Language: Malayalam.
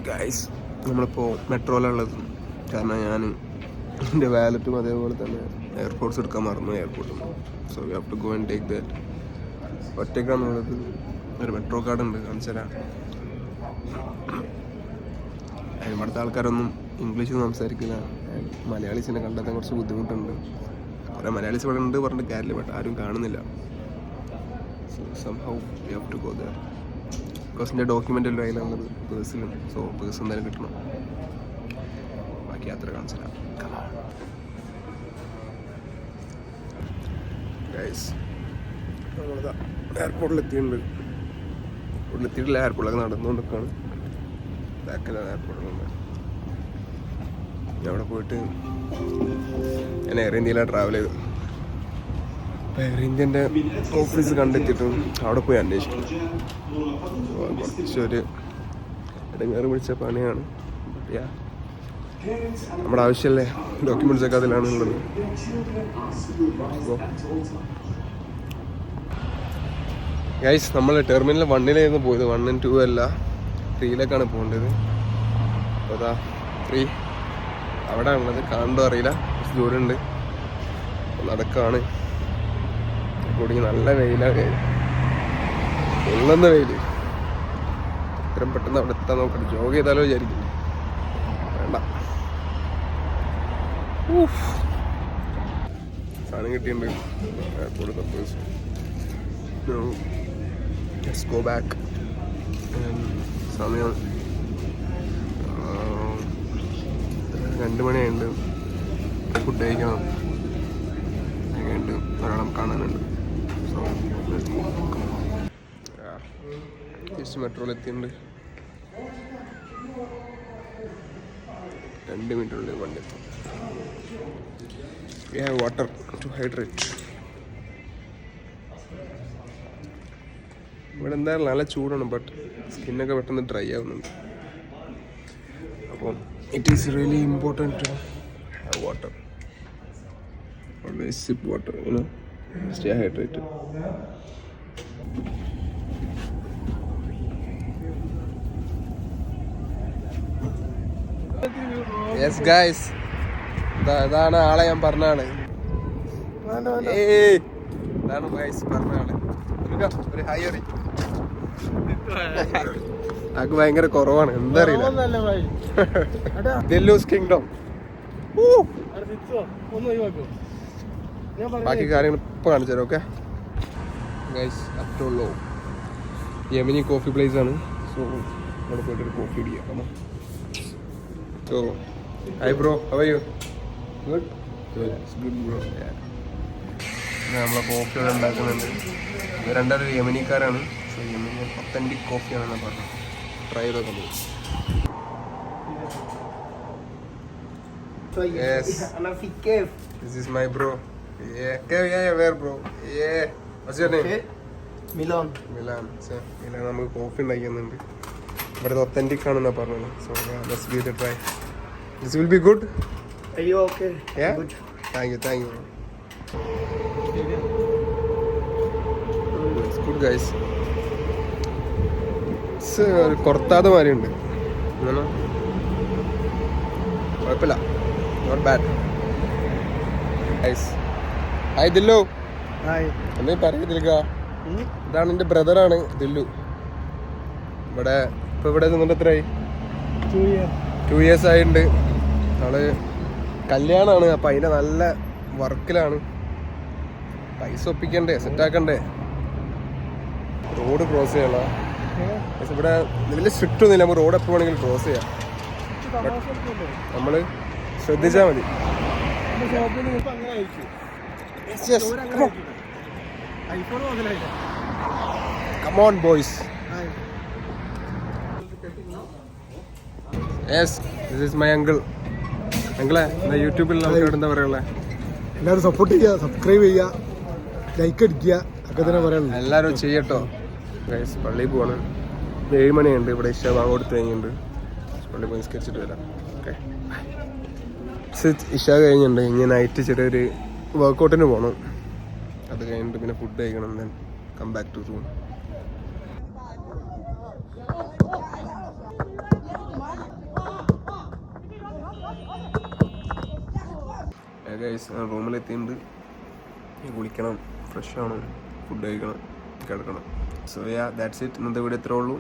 ഗൈസ് നമ്മളിപ്പോൾ മെട്രോയിലുള്ളത്. കാരണം ഞാൻ എൻ്റെ വാലറ്റും അതേപോലെ തന്നെ എയർപോർട്ട്സ് എടുക്കാൻ മറന്നു എയർപോർട്ടിൽ നിന്ന്. So we have to go and take that. ഒറ്റയ്ക്കാണെന്നുള്ളത് ഒരു മെട്രോ കാർഡ് ഉണ്ട്, കാണിച്ചു തരാം. ഇവിടുത്തെ ആൾക്കാരൊന്നും ഇംഗ്ലീഷ് സംസാരിക്കില്ല. മലയാളീസിനെ കണ്ടെത്താൻ കുറച്ച് ബുദ്ധിമുട്ടുണ്ട്. കുറേ മലയാളീസ് ഇവിടെ ഉണ്ട് പറഞ്ഞിട്ട് കാര്യമില്ല, ബട്ട് ആരും കാണുന്നില്ല. So somehow we have to go there. Because എൻ്റെ ഡോക്യുമെൻ്റ് എല്ലാം അതിലുള്ളത് പേഴ്സിലും. സോ പേഴ്സ് എന്തായാലും കിട്ടണം. ബാക്കി യാത്ര കാണിച്ചു തരാം. ഗൈസ് നമ്മളിതാ എയർപോർട്ടിലെത്തിയിട്ടുണ്ട്. എത്തിയിട്ടില്ല, എയർപോർട്ടിലൊക്കെ നടന്നുകൊണ്ടിരിക്കുകയാണ്. ബാക്കിലാണ് എയർപോർട്ടിലുണ്ട്. ഞാൻ അവിടെ പോയിട്ട് ഞാൻ എയർ ഇന്ത്യയിലാണ് ട്രാവൽ ചെയ്തത്. അപ്പോൾ എയർ ഇന്ത്യൻ്റെ ഓഫീസ് കണ്ടെത്തിയിട്ടും അവിടെ പോയി അന്വേഷിക്കും. കുറച്ചൊരു ഇടങ്ങേറ് പിടിച്ച പണിയാണ്. നമ്മുടെ ആവശ്യമല്ലേ, ഡോക്യുമെൻറ്റ്സ് ഒക്കെ അതിലാണ് ഉള്ളത്. ഗൈസ് നമ്മൾ ടെർമിനൽ 1-ലായിരുന്നു പോയത്. 1 and 2 അല്ല, 3-ലേക്കാണ് പോകേണ്ടത്. അപ്പോൾ അതാ 3 അവിടെ ഉള്ളത്. കാണണ്ടോ അറിയില്ല, കുറച്ച് ദൂരമുണ്ട്. നടക്കാണ്. കൂടി നല്ല വെയിലാണ്, ഉള്ളുന്ന വെയിൽ. ഇത്രയും പെട്ടെന്ന് അവിടെ എത്താൻ നോക്കട്ടെ. ജോഗ് ചെയ്താലോ വിചാരിക്കും, വേണ്ട. സാധനം കിട്ടിയിട്ടുണ്ട് airport suppose. Let's go back. സമയം 2 മണിയായിട്ടുണ്ട്. ഫുഡ് കഴിക്കണം. ഒരാളെ കാണാനുണ്ട്. സോ തിരിച്ച് മെട്രോയിൽ എത്തിയിട്ടുണ്ട്. 2 മിനിറ്റുള്ളിൽ വണ്ടി എത്തും. We have water to hydrate. ഇവിടെ എന്തായാലും നല്ല ചൂടാണ്, ബട്ട് സ്കിന്നൊക്കെ പെട്ടെന്ന് ഡ്രൈ ആവുന്നുണ്ട്. അപ്പോൾ it is really important to have water. Always sip water, you know, stay hydrated. Yes guys, ഇതാണ് ആളെ ഞാൻ പറഞ്ഞാണ്. ഇതാണ് ഗൈസ് പറഞ്ഞാണ്. ഒരു ഹൈ അറി ആക്ക് ഭയങ്കര കുറവാണ്, എന്താ അറിയില്ല. ദില്ലൂസ് കിങ്ഡം. ബാക്കി കാര്യങ്ങൾ ഇപ്പോൾ കാണിച്ചു തരാം. ഓക്കെ ഗൈസ്, അറ്റുള്ളൂ യമനി കോഫി പ്ലേസ് ആണ്. സോ അവിടെ പോയിട്ടൊരു കോഫി അടിക്കാം. So hi bro, how are you? Good good bro. നമ്മളെ കോഫി അവിടെ ഉണ്ടാക്കുന്നുണ്ട്. ഇവർ രണ്ടാരും യമനിക്കാരാണ്. സോ യമനി ഒത്തൻറ്റിക് കോഫിയാണെന്ന് പറഞ്ഞു. ട്രൈ ചെയ്തൊക്കെ പോകും. Yes, this is my bro. Yeah, where bro? Yeah. What's your name? Milan. So, Milan നമുക്ക് കോഫി ഉണ്ടാക്കുന്നുണ്ട്. ഇവിടുത്തെ ഒത്തൻറ്റിക് ആണെന്നാണ് പറഞ്ഞത്. So let's give it A try. This will be good. Are you okay? Yeah. Good. Thank you. It's good guys. ഒരു കൊർത്താതെ മാതിരി ഉണ്ട്. കുഴപ്പമില്ല, നോട്ട് ബാഡ്. ഹായ് ദില്ലു. എന്തേ പറയുക? ഇതാണ് എൻ്റെ ബ്രദറാണ് ദില്ലു. ഇവിടെ ഇപ്പം ഇവിടെ നിന്നിട്ട് എത്രയായി? 2 years ആയിട്ടുണ്ട്. ആള് കല്യാണമാണ്. അപ്പം അതിൻ്റെ നല്ല വർക്കിലാണ്. പൈസ ഒപ്പിക്കണ്ടേ, സെറ്റാക്കണ്ടേ. റോഡ് ക്രോസ് ചെയ്യണം. ഇവിടെ വലിയ സ്ട്രിക്റ്റ് ഒന്നുമില്ല, നമുക്ക് റോഡ് എപ്പോൾ വേണമെങ്കിലും ക്രോസ് ചെയ്യാം. നമ്മൾ ശ്രദ്ധിച്ചാൽ മതി. Come on boys. Yes, this is my uncle. അങ്കിളെ യൂട്യൂബിൽ ആൾക്കാരോട് എന്താ പറയാനുള്ളത്? എല്ലാവരും സപ്പോർട്ട് ചെയ്യുക, സബ്സ്ക്രൈബ് ചെയ്യുക, ലൈക്ക് അടിക്കുക, ഒക്കെ തന്നെ പറയാനുള്ളത്. എല്ലാവരും ചെയ്യട്ടോ. ഗൈസ് പള്ളിയിൽ പോവാണ്. 7 മണിയുണ്ട്. ഇവിടെ ഇഷ വാങ്ങ് കൊടുത്ത് കഴിഞ്ഞിട്ടുണ്ട്. പള്ളിയിൽ പോയി നിസ്കരിച്ചിട്ട് വരാം. ഓക്കെ, ഇഷ കഴിഞ്ഞിട്ടുണ്ട്. ഇനി നൈറ്റ് ചെറിയൊരു വർക്കൗട്ടിന് പോകണം. അത് കഴിഞ്ഞിട്ട് പിന്നെ ഫുഡ് കഴിക്കണം. Then come back to room. Guys റൂമിലെത്തിയിട്ടുണ്ട്. കുളിക്കണം, ഫ്രഷ് ആവണം, ഫുഡ് കഴിക്കണം, കിടക്കണം. So ya that's it. ഇന്നത്തെ വീഡിയോ ഇത്രേ ഉള്ളൂ.